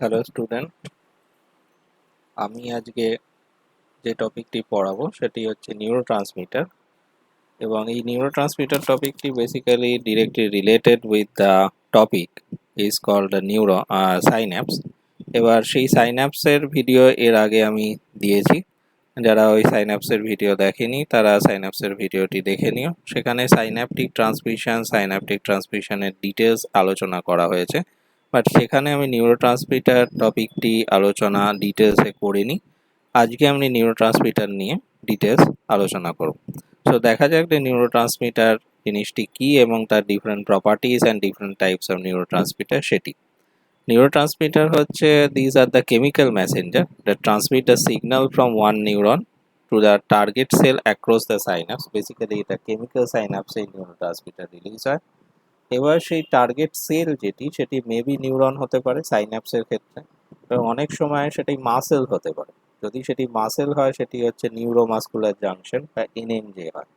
Hello student, আমি আজকে যে টপিকটি পড়াবো সেটি হচ্ছে নিউরোট্রান্সমিটার। এবং এই নিউরোট্রান্সমিটার টপিকটি basically directly related with the topic is called neuro synapse. এবার সেই সাইন্যাপসের ভিডিও এর আগে আমি দিয়েছি। যারা ওই সাইন্যাপসের ভিডিও দেখেনি তারা সাইন্যাপসের ভিডিওটি দেখে নিও। সেখানে সাইন্যাপটিক ট্রান্সমিশনের ডিটেলস আলোচনা করা হয়েছে, বাট সেখানে আমি নিউরোট্রান্সমিটার টপিকটি আলোচনা ডিটেলসে করিনি। আজকে আমি নিউরোট্রান্সমিটার নিয়ে ডিটেলস আলোচনা করব। সো দেখা যাক যে নিউরোট্রান্সমিটার জিনিসটি কি এবং তার different properties and different types of neurotransmitter সেটি। Neurotransmitter হচ্ছে these are the chemical messenger that transmit the signal from one neuron to the target cell across the synapse. Basically এটা chemical synapse এই neurotransmitter release হয়। এবার সেই target sell সেটি maybe neuron হতে পারে সাইন্যাপসের ক্ষেত্রে, এবং অনেক সময় সেটি মাসেল হতে পারে। যদি সেটি মাসেল হয় সেটি হচ্ছে নিউরোমাসকুলার জাংশন বা এনএমজে হয়।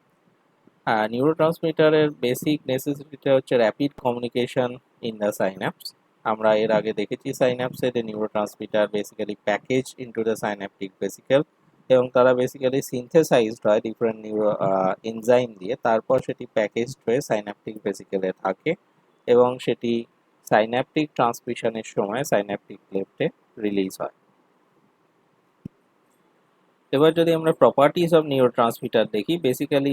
নিউরোট্রান্সমিটারের বেসিক নেসেসিটিটা হচ্ছে rapid communication in the synapse. আমরা এর আগে দেখেছি সাইন্যাপসে যে neurotransmitter basically package into the synaptic vesicle, এবং তারা বেসিক্যালি সিনথেসাইজড হয় ডিফারেন্ট নিউরো এনজাইম দিয়ে, তারপর সেটি প্যাকেজড হয়ে সাইন্যাপটিক ভেসিকেলে থাকে এবং সেটি সাইন্যাপটিক ট্রান্সমিশনের সময় সাইন্যাপটিক লেফটে রিলিজ হয়। এবার যদি আমরা প্রপার্টিজ অফ নিউরোট্রান্সমিটার দেখি, basically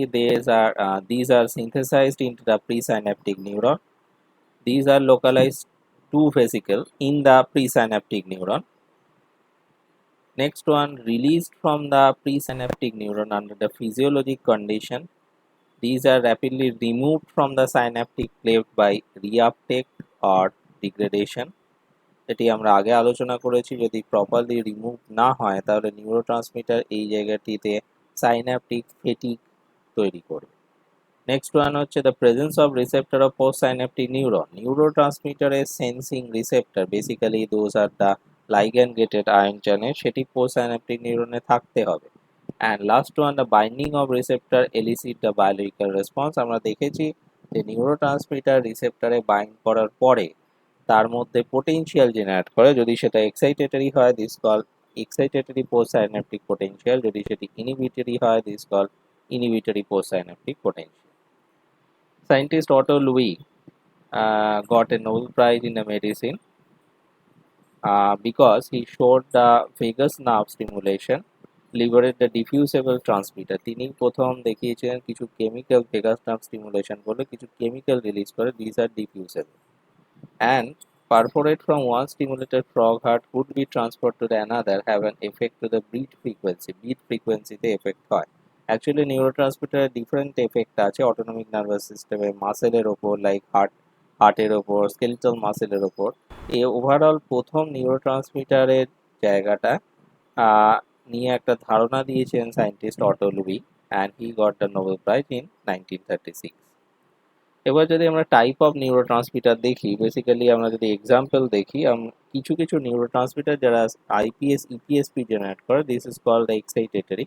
these are synthesized into the presynaptic neuron. These are localized to vesicle in the presynaptic neuron. Next one, released from the presynaptic neuron under the physiologic condition. These are rapidly removed from the synaptic cleft by reuptake or degradation. এটি আমরা আগে আলোচনা করেছি, যদি properly remove না হয় তাহলে neurotransmitter এই জায়গাটিতে সাইন্যাপটিক ফেটিক তৈরি করবে। নেক্সট ওয়ান হচ্ছে the presence of receptor of post synaptic neuron. নিউরোট্রান্সমিটারের sensing receptor, basically those are the ligand gated ion channel, সেটি পোস্ট সাইন্যাপটিক নিউরনে থাকতে হবে। And last one, the binding of receptor elicit the biological response. আমরা দেখেছি যে neurotransmitter রিসেপ্টরে bind করার পরে তার মধ্যে পোটেনশিয়াল জেনারেট করে। যদি সেটা এক্সাইটেটরি হয় this call excitatory post synaptic potential, যদি সেটি ইনহিবিটরি হয় this call inhibitory postsynaptic potential. Scientist Otto Loewi got a Nobel Prize in medicine because he showed the vagus nerve stimulation liberate the diffusible transmitter. তিনি প্রথম দেখিয়েছিলেন কিছু chemical vagus nerve stimulation বলে কিছু chemical release করে, this are diffusible, and perforate from one stimulated frog heart would be transferred to the another have an effect to the beat frequency তে effect হয়। Actually নিউরোট্রান্সমিটারের different effect আছে autonomic nervous সিস্টেমে, মাসেলের ওপর, like হার্টের ওপর, skeletal মাসেলের ওপর। এই overall প্রথম নিউরোট্রান্সমিটারের জায়গাটা নিয়ে একটা ধারণা দিয়েছেন scientist Otto Loewi, and he got the Nobel prize in 1936। এবার যদি আমরা টাইপ অফ নিউরোট্রান্সমিটার দেখি, বেসিক্যালি আমরা যদি এক্সাম্পল দেখি, কিছু কিছু নিউরোট্রান্সমিটার যারা আইপিএস ইপিএসপি জেনারেট করে, this is called excitatory,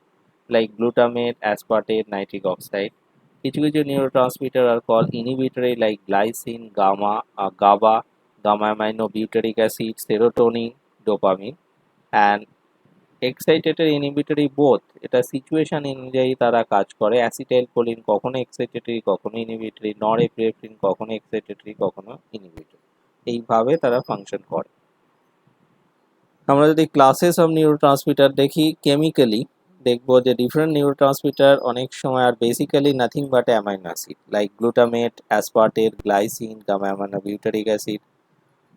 like glutamate, aspartate, nitric oxide. কিছু কিছু neurotransmitter are call inhibitory, like glycine, GABA, gamma amino butyric acid, serotonin, dopamine. And excitatory inhibitory both, এটা situation অনুযায়ী তারা কাজ করে। Acetyl choline কখনো excitatory কখনো ইনহিবিটরি, নরএপিনেফ্রিন কখনো এক্সাইটেটরি কখনো ইনহিবিটরি, এইভাবে তারা ফাংশন করে। আমরা যদি ক্লাসেস অফ নিউরোট্রান্সমিটার দেখি, কেমিক্যালি দেখবো যে ডিফারেন্ট নিউরোট্রান্সমিটার অনেক সময় are basically nothing but amino acid, like glutamate, aspartate, glycine, gamma amino butyric acid.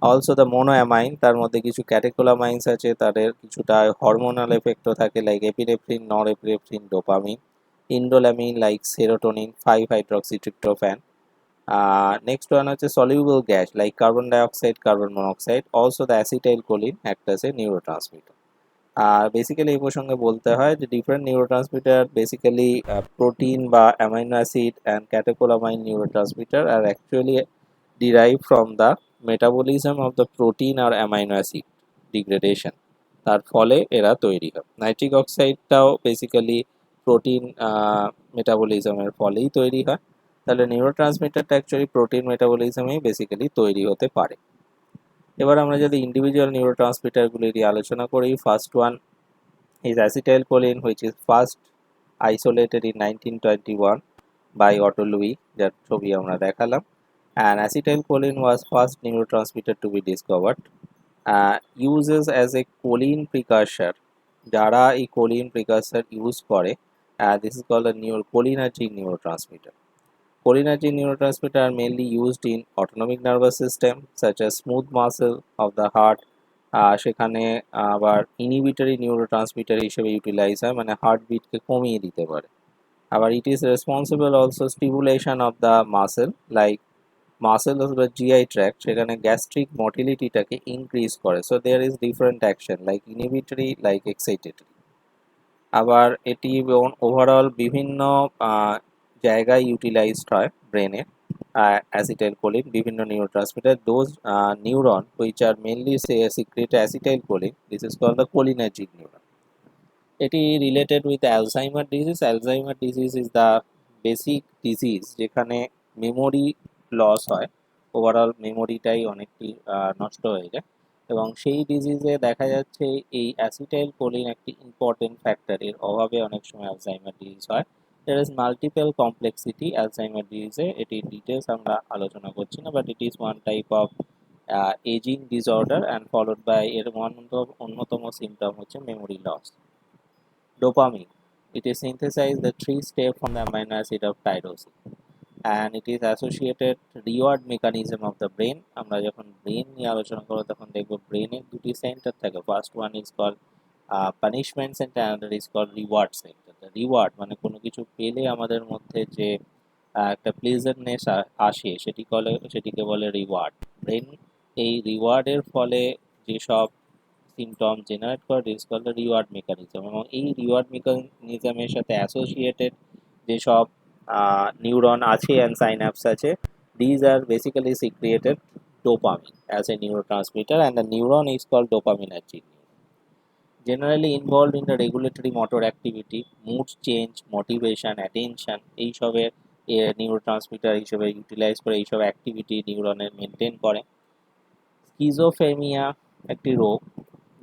Also the monoamine, তার মধ্যে কিছু ক্যাটেকোলামাইন্স আছে, তাদের কিছুটা হরমোনাল এফেক্টও থাকে, like epinephrine, norepinephrine, dopamine. Indolamine, like serotonin, five hydroxytryptophan. Next one হচ্ছে soluble gas, like carbon dioxide, carbon monoxide. Also the acetyl choline act as a neurotransmitter. আর বেসিক্যালি এই প্রসঙ্গে বলতে হয় যে ডিফারেন্ট নিউরোট্রান্সমিটার বেসিক্যালি প্রোটিন বা amino acid and catecholamine neurotransmitter are actually derived from the metabolism of the protein or amino acid degradation, তার ফলে এরা তৈরি হয়। নাইট্রিক অক্সাইডটাও বেসিক্যালি প্রোটিন মেটাবলিজমের ফলেই তৈরি হয়। তাহলে নিউরোট্রান্সমিটারটা অ্যাকচুয়ালি প্রোটিন মেটাবলিজমেই বেসিক্যালি তৈরি হতে পারে। এবার আমরা যদি ইন্ডিভিজুয়াল নিউরোট্রান্সমিটারগুলি নিয়ে আলোচনা করি, first one is acetylcholine, which is first isolated in 1921 by Otto Louis, যার ছবি আমরা দেখালাম। And acetylcholine was first neurotransmitter to be discovered. Uses as a choline precursor, যারা এই choline precursor use করে, this is called a cholinergic neurotransmitter. Cholinergic neurotransmitter are mainly used in autonomic nervous system such as smooth muscle of the heart, সেখানে আবার inhibitory neurotransmitter হিসেবে utilise হয়, মানে হার্টবিটকে কমিয়ে দিতে পারে। আবার it is responsible also stimulation of the muscle, like muscle of the GI tract, সেখানে গ্যাস্ট্রিক মোটিলিটিটাকে ইনক্রিজ করে। So there is different action like inhibitory, like excitatory. আবার এটি ওভারঅল বিভিন্ন জায়গায় ইউটিলাইজড হয় ব্রেনে। অ্যাসিটাইলকোলিন বিভিন্ন neurotransmitter, those neuron which are mainly secrete acetylcholine, this is called the cholinergic neuron. এটি related with Alzheimer disease. Alzheimer disease is the basic disease যেখানে memory loss হয়, ওভারঅল মেমোরিটাই অনেকটি নষ্ট হয়ে যায়, এবং সেই ডিজিজে দেখা যাচ্ছে এই অ্যাসিটাইল কোলিন একটি ইম্পর্টেন্ট ফ্যাক্টর, এর অভাবে অনেক সময় অ্যালজাইমার ডিজিজ হয়। there is multiple complexity Alzheimer ডিজিজে, এটি ডিটেলস আমরা আলোচনা করছি না, but it is one type of ageing disorder and followed by এর অন্যতম সিমটম হচ্ছে memory loss. Dopamine. It is synthesized the three step from the amino acid of tyrosine, and it is associated reward mechanism of the brain. আমরা যখন brain নিয়ে আলোচনা করব তখন দেখব ব্রেনের দুটি সেন্টার থাকে, first one is called punishment centre, another is called reward centre. Reward মানে কোনো কিছু পেলে আমাদের মধ্যে যে একটা প্লেজারনেস আসে সেটিকে বলে রিওয়ার্ড। ব্রেন এই রিওয়ার্ডের ফলে যেসব সিমটম জেনারেট করে is called the reward mechanism, এবং এই রিওয়ার্ড মেকানিজমের সাথে অ্যাসোসিয়েটেড যেসব নিউরন আছে অ্যান্ড সাইন্যাপস আছে, these are basically secreted dopamine as a neurotransmitter, and the neuron is called dopaminergic. Generally involved in the regulatory motor activity, mood change, motivation, attention, এইসবের neurotransmitter হিসেবে utilise করে এইসব activity নিউরনের maintain করে। Schizophrenia একটি রোগ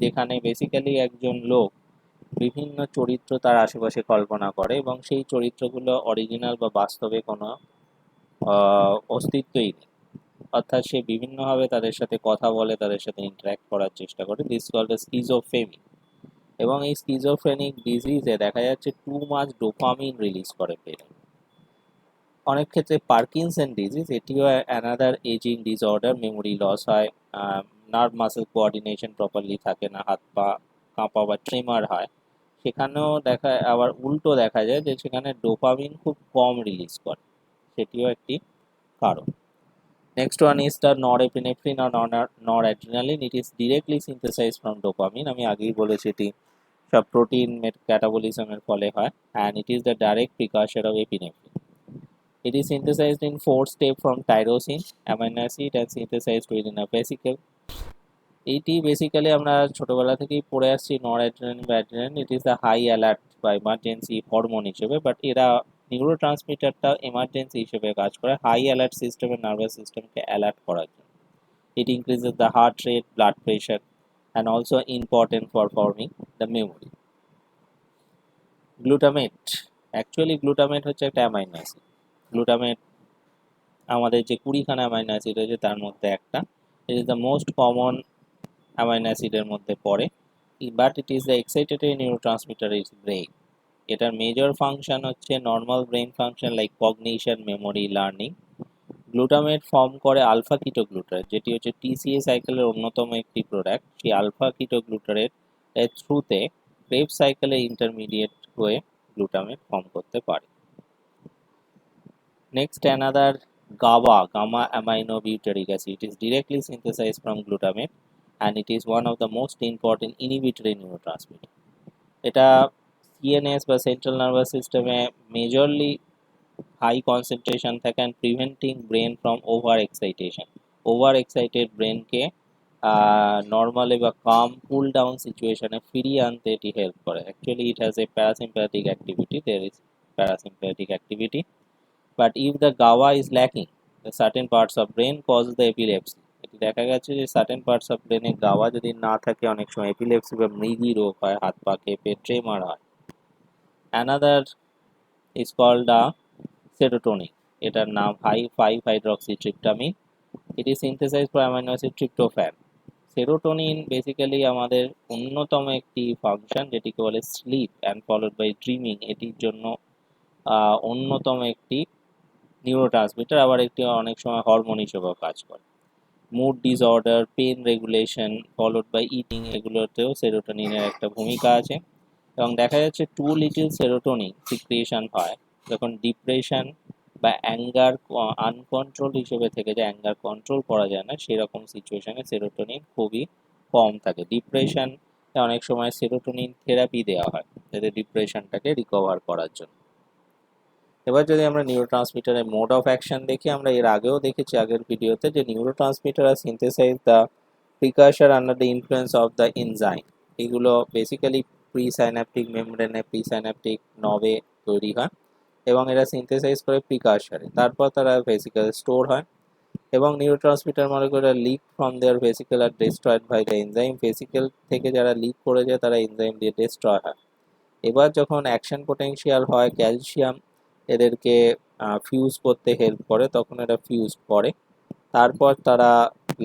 যেখানে বেসিক্যালি একজন লোক বিভিন্ন চরিত্র তার আশেপাশে কল্পনা করে এবং সেই চরিত্রগুলো অরিজিনাল বা বাস্তবে কোনো অস্তিত্বই নেই, অর্থাৎ সে বিভিন্নভাবে তাদের সাথে কথা বলে, তাদের সাথে ইন্টারাক্ট করার চেষ্টা করে, দিস কল্ড স্কিজোফ্রেনিয়া। এবং এই স্কিজোফ্রেনিক ডিজিজে দেখা যাচ্ছে টু মাচ ডোপামিন রিলিজ করে ব্রেনে। অনেক ক্ষেত্রে পার্কিনসন ডিজিজ, এটিও another ageing disorder, memory loss হয়, নার্ভ মাসেল কোঅর্ডিনেশন প্রপারলি থাকে না, হাত পা কাঁপা বা ট্রেমার হয়, সেখানেও আবার উল্টো দেখা যায় যে সেখানে ডোপামিন খুব কম রিলিজ করে, সেটিও একটি কারণ। Next one is the norepinephrine আর noradrenaline. It is directly synthesise from dopamine, আমি আগেই বলেছি এটি সব প্রোটিন ক্যাটাবলিজমের ফলে হয়, and it is the direct precursor of epinephrine. It is synthesized in 4 steps from tyrosine amino acid and synthesized within a vesicle. এটি বেসিক্যালি আমরা ছোটবেলা থেকেই পড়ে আসছি নরঅ্যাড্রিনালিন বা adrenaline, it is the high alert বা এমার্জেন্সি হরমোন হিসেবে, but এরা নিউরোট্রান্সমিটারটা এমার্জেন্সি হিসেবে কাজ করে হাই অ্যালার্ট সিস্টেমের নার্ভাস সিস্টেমকে অ্যালার্ট করার জন্য। It increases the heart rate, blood pressure, and also important for forming the memory. Glutamate, actually glutamate হচ্ছে একটা অ্যামাইনো অ্যাসিড। গ্লুটামেট আমাদের যে 20খানা অ্যামাইনো অ্যাসিড রয়েছে তার মধ্যে একটা, ইট is the most common amino অ্যাসিডের মধ্যে পড়ে, but it is the excitatory neurotransmitter is brain. এটার মেজর ফাংশন হচ্ছে normal brain function like cognition, memory, learning. Glutamate form করে আলফা কিটোগ্লুটারেট, যেটি হচ্ছে টিসিএ সাইকেলের অন্যতম একটি প্রোডাক্ট। সেই আলফা কিটোগ্লুটারেট এর থ্রুতে ক্রেবস সাইকেলের ইন্টারমিডিয়েট হয়ে গ্লুটামেট ফর্ম করতে পারে। Next, another GABA, gamma aminobutyric acid. It is directly synthesized from glutamate, and it is one of the most important inhibitory neurotransmitter. এটা CNS বা সেন্ট্রাল নার্ভাস সিস্টেমে মেজরলি হাই কনসেন্ট্রেশন থাকে and preventing brain from over excitation. Over excited ব্রেনকে normally বা calm cool down সিচুয়েশনে ফিরিয়ে আনতে এটি হেল্প করে। Actually it has a parasympathetic activity, there is parasympathetic activity, but if the GABA is lacking, the certain parts of brain causes the epilepsy. এটি দেখা গেছে যে সার্টেন পার্টস অফ ব্রেনে গাওয়া যদি না থাকে অনেক সময় এপিলেপসি বা মৃগী রোগ হয়, হাত পা কেঁপে ট্রেমার হয়। Another is called a serotonin, এটার নাম 5-হাইড্রক্সিট্রিপটামিন। এটি সিনথেসাইজ করে amino acid tryptophan. Serotonin basically আমাদের অন্যতম একটি ফাংশন যেটিকে বলে sleep and followed by dreaming, এটির জন্য অন্যতম একটি নিউরোট্রান্সমিটার, আবার একটি অনেক সময় হরমোন হিসেবেও কাজ করে। Mood disorder, pain regulation followed by eating, এগুলোতেও সেরোটোনিনের একটা ভূমিকা আছে। এবং দেখা যাচ্ছে টু লিটিল সেরোটোনিন সিক্রিয়েশন হয় যখন ডিপ্রেশন বা অ্যাঙ্গার আনকন্ট্রোল হিসেবে থেকে যায়, অ্যাঙ্গার কন্ট্রোল করা যায় না, সেরকম সিচুয়েশনে সেরোটোনিন খুবই কম থাকে। ডিপ্রেশন অনেক সময় সেরোটোনিন থেরাপি দেওয়া হয় যাতে ডিপ্রেশনটাকে রিকভার করার জন্য। এবার যদি আমরা নিউরোট্রান্সমিটারের মোড অফ অ্যাকশন দেখি, আমরা এর আগেও দেখেছি আগের ভিডিওতে যে neurotransmitter are synthesise the precursor under the influence of the enzyme. এগুলো বেসিক্যালি প্রিসাইন্যাপটিক মেমব্রেনে, প্রিসাইন্যাপটিক নবে তৈরি হয় এবং এরা সিনথেসাইজ করে প্রিকাশারে, তারপর তারা ভেসিকেলে স্টোর হয় এবং neurotransmitter molecule leak from there vesicle are destroyed by the enzyme. Vesicle থেকে যারা লিক করে যায় তারা এনজাইম দিয়ে ডিস্ট্রয় হয়। এবার যখন অ্যাকশন পোটেনশিয়াল হয়, ক্যালসিয়াম এদেরকে ফিউজ করতে হেল্প করে, তখন এরা ফিউজ করে, তারপর তারা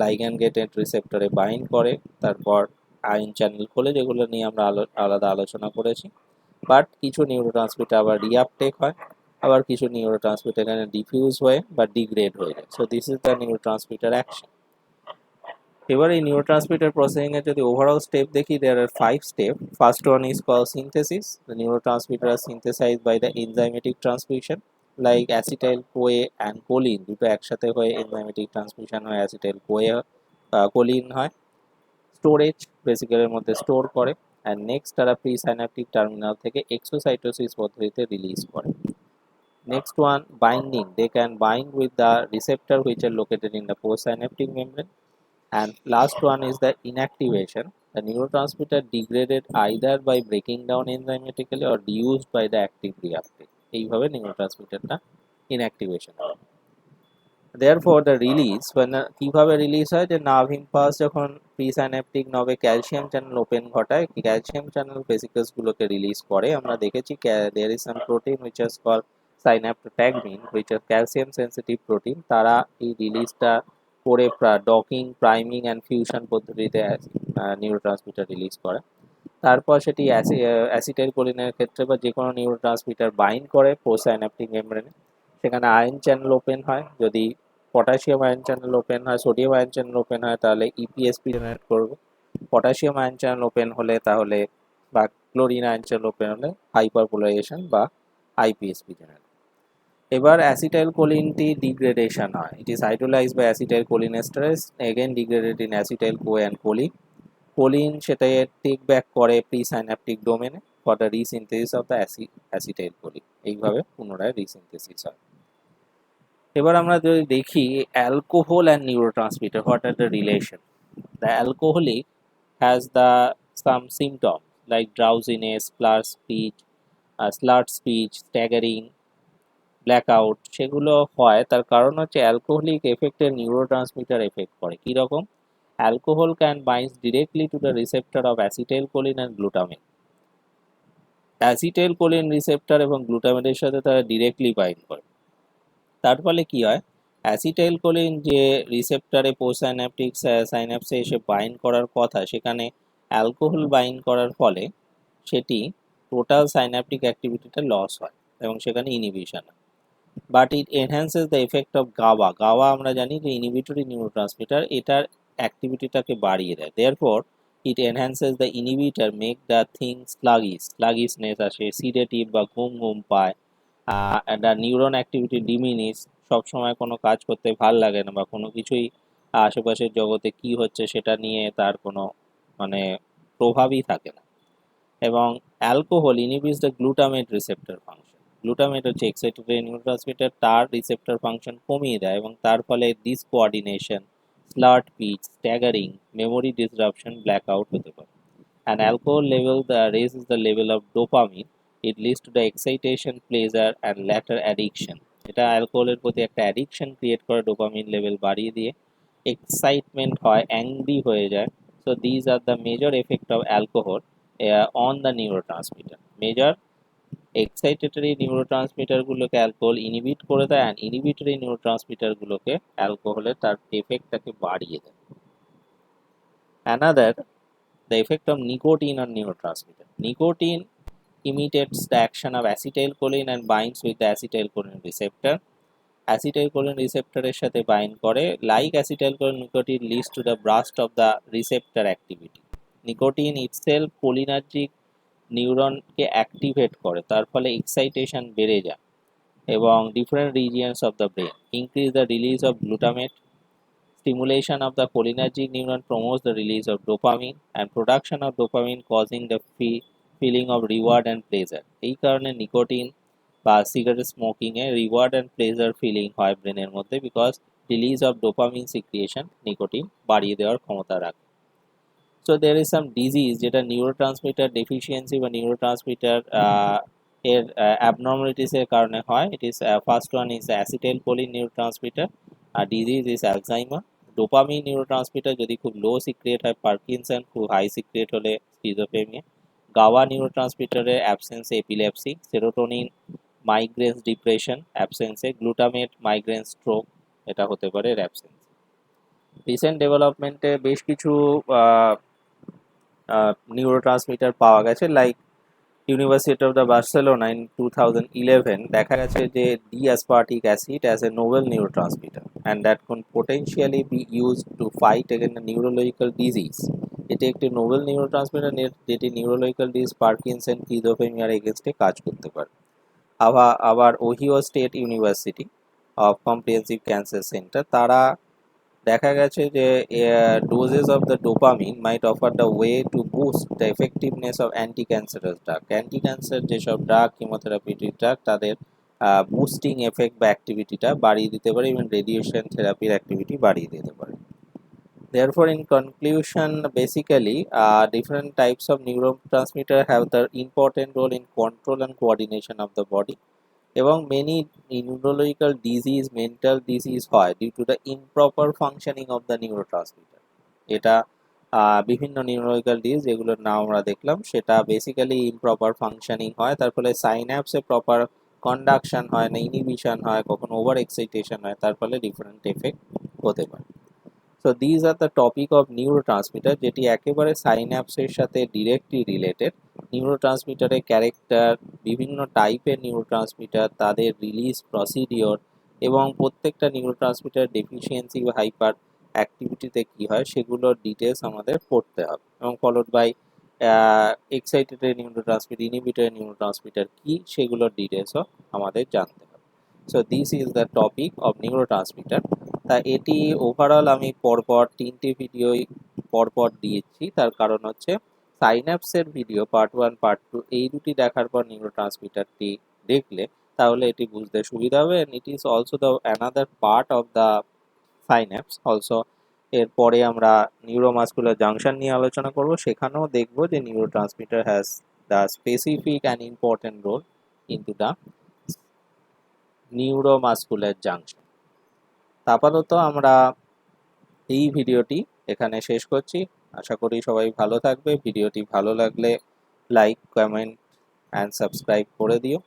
লাইগ্যান্ড গেটেড রিসেপ্টরে বাইন্ড করে, তারপর আয়ন চ্যানেল খোলে, যেগুলো নিয়ে আমরা আলাদা আলোচনা করেছি। বাট কিছু নিউরোট্রান্সমিটার আবার রিআপটেক হয়, আবার কিছু নিউরোট্রান্সমিটার এখানে ডিফিউজ হয়ে বা ডিগ্রেড হয়ে যায়। So this is the neurotransmitter action. এবার এই নিউরোট্রান্সমিটার প্রসেসিং এর যদি ওভারঅল স্টেপ দেখি, there are 5 step. First one is call synthesis. The neurotransmitter are synthesised by the enzymatic transmission like acetyl CoA and choline, দুটো একসাথে হয়ে enzymatic transmission হয়, acetyl CoA choline হয়। স্টোরেজ, ভেসিকেলের মধ্যে স্টোর করে, অ্যান্ড নেক্সট তারা প্রিসাইন্যাপটিক টার্মিনাল থেকে এক্সোসাইটোসিস পদ্ধতিতে রিলিজ করে। Next one, binding. They can bind with the receptor which are located in the postsynaptic membrane. And last one is the inactivation. The neurotransmitter degraded either by breaking down enzymatically or used by the active reuptake. এইভাবে নিউরোট্রান্সমিটারটা inactivation হয়। Therefore the release, when কিভাবে release হয়, যে nerve impulse যখন প্রিসাইন্যাপটিক নবে calcium channel open ঘটায়, calcium channel ভেসিকলস গুলোকে release করে। আমরা দেখেছি there is some protein which is called synaptotagmin which are calcium sensitive protein, তারা এই রিলিজটা করে ডকিং, প্রাইমিং অ্যান্ড ফিউশন পদ্ধতিতে নিউরোট্রান্সমিটার রিলিজ করে। তারপর সেটি অ্যাসিটাইল কোলিনের ক্ষেত্রে বা যে কোনো নিউরোট্রান্সমিটার বাইন্ড করে পোস্টসাইন্যাপটিক মেমব্রেনে, সেখানে আয়ন চ্যানেল ওপেন হয়। যদি পটাশিয়াম আয়ন চ্যানেল ওপেন হয়, সোডিয়াম আয়ন চ্যানেল ওপেন হয়, তাহলে ইপিএসপি জেনারেট করবে। পটাশিয়াম আয়ন চ্যানেল ওপেন হলে তাহলে বা ক্লোরিন আয়ন চ্যানেল ওপেন হলে হাইপারপোলারাইজেশন বা আইপিএসপি জেনারেট। এবার অ্যাসিটাইল কোলিনটি ডিগ্রেডেশন হয়। It is hydrolysed by acetyl cholinesterase, again degraded in acetyl co and choline. Choline সেটাকে টেক ব্যাক করে প্রিসাইন্যাপটিক ডোমেনে for the resynthesis of the acetyl choline. এইভাবে পুনরায় রিসিনথেসিস হয়। এবার আমরা যদি দেখি alcohol and neurotransmitter, what are the relation. The alcoholic has the some symptom like drowsiness, slurred speech, staggering, blackout, সেগুলো হয়। তার কারণ হচ্ছে অ্যালকোহলিক এফেক্টের নিউরোট্রান্সমিটার এফেক্ট করে। কীরকম? Alcohol can bind directly to the receptor of acetylcholine and glutamine. Acetylcholine receptor এবং গ্লুটামিনের সাথে তারা ডিরেক্টলি বাইন্ড করে। তার ফলে কি হয়, অ্যাসিটাইল কোলিন যে রিসেপ্টরে পোস্টসাইন্যাপটিক সাইন্যাপসে এসে বাইন্ড করার কথা, সেখানে অ্যালকোহল বাইন্ড করার ফলে সেটি টোটাল সাইন্যাপটিক অ্যাক্টিভিটিটা লস হয় এবং সেখানে ইনহিবিশন হয়। But it enhances the effect of গাওয়া। গাওয়া আমরা জানি যে ইনহিবিটরি নিউরোট্রান্সমিটার, এটার অ্যাক্টিভিটিটাকে বাড়িয়ে দেয়। Therefore it enhances the inhibitor make the thing sluggishness আসে, সিডেটিভ বা ঘুম ঘুম পায়, দ্য নিউরন অ্যাক্টিভিটি ডিমিনিশ, সবসময় কোনো কাজ করতে ভাল লাগে না বা কোনো কিছুই আশেপাশের জগতে কি হচ্ছে সেটা নিয়ে তার কোনো মানে প্রভাবই থাকে না। এবং alcohol inhibits the glutamate receptor function. Glutamate হচ্ছে এক্সাইটেটরি নিউরোট্রান্সমিটার, তার রিসেপ্টর ফাংশন কমিয়ে দেয় এবং তার ফলে discoordination, slurred speech, staggering, memory disruption, blackout হতে পারে। And alcohol level raises the level of dopamine. It leads to the excitation, pleasure and later addiction. এটা অ্যালকোহলের প্রতি একটা অ্যাডিকশন ক্রিয়েট করে, ডোপামিন লেভেল বাড়িয়ে দিয়ে, এক্সাইটমেন্ট হয়, অ্যাংরি হয়ে যায়। So these are the major effect of alcohol on the neurotransmitter. Major excitatory neurotransmitter গুলোকে অ্যালকোহল ইনহিবিট করে দেয়, অ্যান্ড ইনহিবিটরি নিউরোট্রান্সমিটার গুলোকে অ্যালকোহলের তার এফেক্টটাকে বাড়িয়ে দেয়। Another, the effect of nicotine on neurotransmitter. Nicotine imitates the action of acetylcholine and binds with the acetylcholine receptor. Acetylcholine receptor এর সাথে bind করে। Like acetylcholine, nicotine leads to the burst of the receptor activity. Nicotine itself cholinergic নিউরনকে activate করে, তার ফলে excitation বেড়ে যায় এবং different regions of the brain. Increase the release of glutamate. Stimulation of the cholinergic neuron promotes the release of dopamine and production of dopamine, causing the feeling of reward and pleasure. এই কারণে nicotine বা cigarette smoking এ reward and pleasure feeling হয় ব্রেনের মধ্যে, because release of dopamine secretion nicotine বাড়িয়ে দেওয়ার ক্ষমতা রাখে। So there is some disease যেটা নিউরোট্রান্সমিটার ডেফিসিয়েন্সি বা নিউরোট্রান্সমিটার এর অ্যাবনর্মালিটিস এর কারণে হয়। It is first one is acetylcholine neurotransmitter, আর disease is Alzheimer. Dopamine neurotransmitter যদি খুব লো সিক্রিয়েট হয় পার্কিনসন, খুব হাই সিক্রিয়েট হলে স্কিজোফ্রেনিয়া। গাওয়া নিউরোট্রান্সমিটারের অ্যাবসেন্সে এপিলেপসি। সেরোটোনিন মাইগ্রেন্স ডিপ্রেশন অ্যাবসেন্সে। গ্লুটামেট মাইগ্রেন স্ট্রোক, এটা হতে পারে এর অ্যাবসেন্স। রিসেন্ট ডেভেলপমেন্টে বেশ কিছু নিউরোট্রান্সমিটার পাওয়া গেছে, like university of the Barcelona in 2011 দেখা গেছে যে D aspartic acid as a novel neurotransmitter and that can potentially be used to fight against neurological disease. এটি একটি নোভেল নিউরোট্রান্সমিটার যেটি নিউরোলজিক্যাল ডিজিজ পার্কিনসন স্কিজোফ্রেনিয়ার এগেনস্টে কাজ করতে পারে। আবার Ohio state university of comprehensive cancer centre, তারা দেখা গেছে যে doses of the dopamine might offer the way to boost the effectiveness of anti-cancerous drug. Anti-cancer যেসব ড্রাগ, কেমোথেরাপিউটিক ড্রাগ, তাদের বুস্টিং এফেক্ট বা অ্যাক্টিভিটিটা বাড়িয়ে দিতে পারে, ইভেন রেডিয়েশন থেরাপির অ্যাক্টিভিটি বাড়িয়ে দিতে পারে। Therefore, in conclusion, basically, different types of neurotransmitter have the important role in control and coordination of the body. এবং many neurological disease, mental disease হয় due to the improper functioning of the neurotransmitter. এটা বিভিন্ন neurological disease যেগুলোর নাম আমরা দেখলাম, সেটা basically improper functioning হয়, তার ফলে সাইন্যাপসে প্রপার কন্ডাকশন হয় না, ইনহিবিশন হয়, কখনো ওভার এক্সাইটেশন হয়, তার ফলে ডিফারেন্ট এফেক্ট হতে পারে। So these are the topic of neurotransmitter, যেটি একেবারে সাইন্যাপসের সাথে ডিরেক্টলি রিলেটেড। নিউরোট্রান্সমিটারের ক্যারেক্টার, বিভিন্ন টাইপের নিউরোট্রান্সমিটার, তাদের রিলিজ প্রসিডিওর এবং প্রত্যেকটা নিউরোট্রান্সমিটার ডেফিসিয়েন্সি বা হাইপার অ্যাক্টিভিটিতে কী হয় সেগুলোর ডিটেলস আমাদের পড়তে হবে, এবং followed by excited neurotransmitter, inhibitor neurotransmitter কী সেগুলোর ডিটেলসও আমাদের জানতে হবে। So this is the topic of neurotransmitter. তা এটি ওভারঅল আমি পরপর 3টে ভিডিওই পরপর দিয়েছি, তার কারণ হচ্ছে সাইন্যাপসের ভিডিও পার্ট 1 পার্ট 2 এই দুটি দেখার পর নিউরোট্রান্সমিটারটি দেখলে তাহলে এটি বুঝতে সুবিধা হবে। And it is also the another part of the synapse also. এরপরে আমরা নিউরোমাসকুলার জাংশন নিয়ে আলোচনা করব, সেখানেও দেখব যে neurotransmitter has the specific and important role into the neuromuscular junction. আপাতত আমরা এই ভিডিওটি এখানে শেষ করছি। আশা করি সবাই ভালো থাকবে। ভিডিওটি ভালো লাগলে লাইক, কমেন্ট অ্যান্ড সাবস্ক্রাইব করে দিও।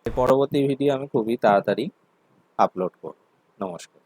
পরবর্তী ভিডিও আমি খুবই তাড়াতাড়ি আপলোড করব। নমস্কার।